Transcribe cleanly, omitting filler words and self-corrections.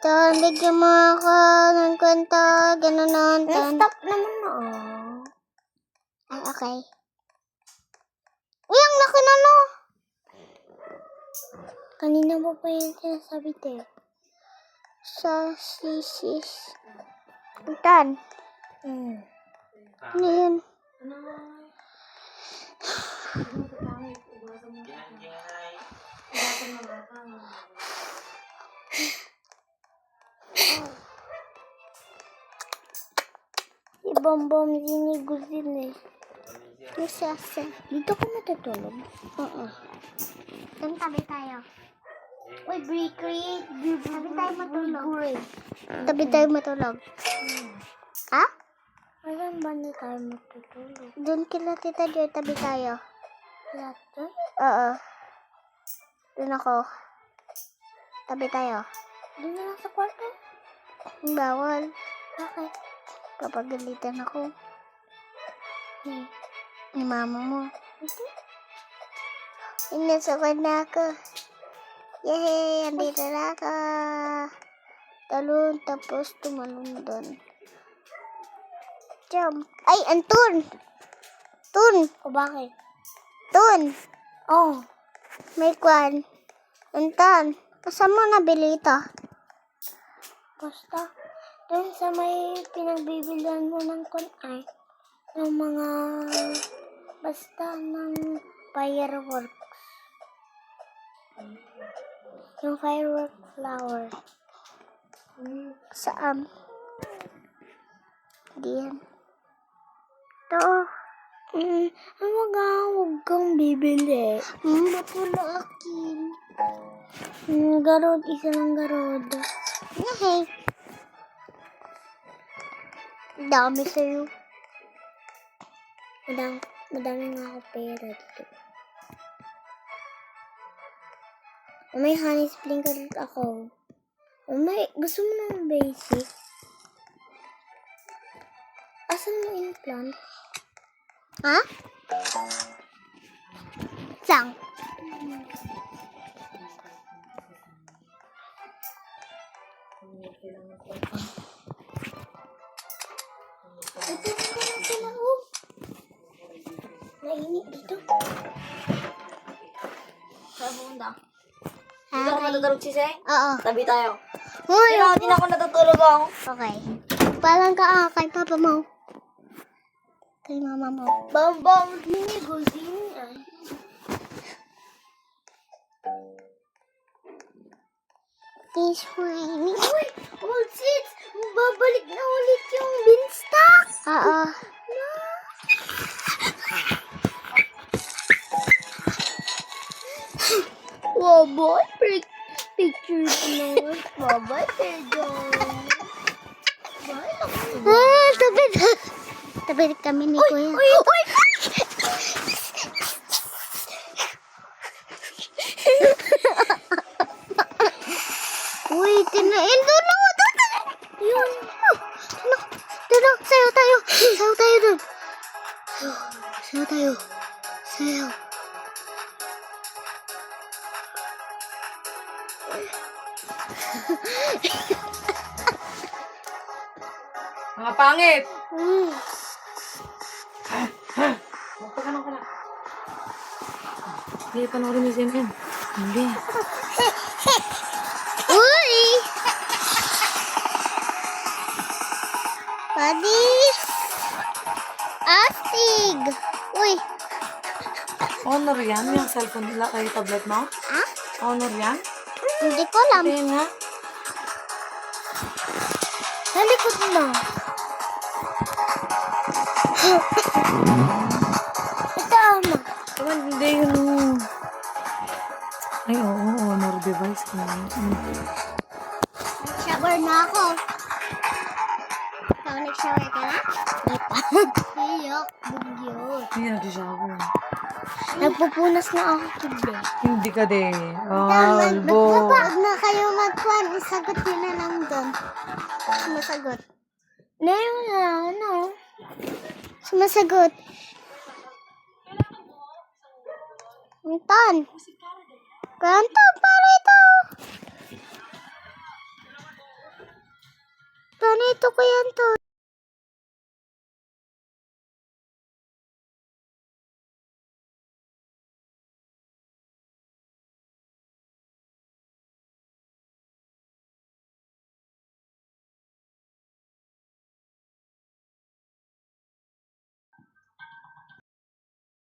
Tan, bigyan mo ako ng kwenta. Ganon. Stop naman na. Ah, okay. Uy, ang laki na no. Kanina mo pa yung sinasabi, te. Sa sisis. Tan. Ano yun? Ibang giniguzin eh. Masasa. Dito ka matutulog? Oo. Tan, tabi tayo. Uy, create. Tabi tayo matulog. Great. Tabi tayo matulog. Ha? Alam ba na tayo matutulog? Doon kila Tita Joy, tabi tayo. Lahat doon? Oo. Doon ako. Tabi tayo. Doon na lang sa kwarto? Bawal. Bakit? Kapag galitan ako. Ni mama mo. Inasakot na ako. Yay! Andito na ako. Talon, tapos tumalon doon. Jump. Ay, Antun! Tun! O bakit? Tun! Oh. May kwan. Antan, saan mo nabili ito? Basta, doon sa may pinagbibilihan mo ng kunay, ng mga, basta ng fireworks. Yung firework flower. Saan? Diyan. Ito. Huwag kang bibili. Ba't wala akin? Garod, isa lang garod. Yay! Dami sa'yo. Madami nga ako pera dito. May honey sprinkle ako. Gusto mo ng basic? Asan mo yung plant? Ha? Sang? Ito sila, oh. Nainit dito. Sa bunda. Dito ako matutulog, Sisay? Oo. Tabi tayo. Hoy! Hindi na ako natutulog ako. Okay. Parang ka kay papa mo. Kay mama mo. Bambang giniguzin yan. It's raining. Uy! Old seats! Babalik na ulit yung beanstalk! Oo. Bye-bye, picture naman. Bye-bye, Pedro. Bye, Ah, tabi. Tabi kami ni Kuya. Uy! Uy, tinain. Doon. Yun. Doon. Sayo tayo. Sayo tayo doon. Sayo tayo. Sayo. Mga pangit! Magpagano ko na. Hindi, panoorin mo si MM. Hindi. Uy! Buddy! Astig! Uy! Honor yan? Yung cellphone nila kay tablet mo? Ha? Honor yan? Hindi ko alam. Tingin nga. Sa likod mo. Ito, ama. Naman, hindi yun. Ay, oo, honor device ko. Shower na ako. Ikaw nag-shower ka na? Hindi pa. Iyok, bugyo. Hindi nag-shower. Nagpupunas na ako today. Hindi ka din. Albo. Huwag na kayo mag-kwan. Isagot yun na lang doon. Sumasagot. Ngayon na, ano? Sumasagot. Anton. Anton, para ito. Magkano ito, Kuya Anton?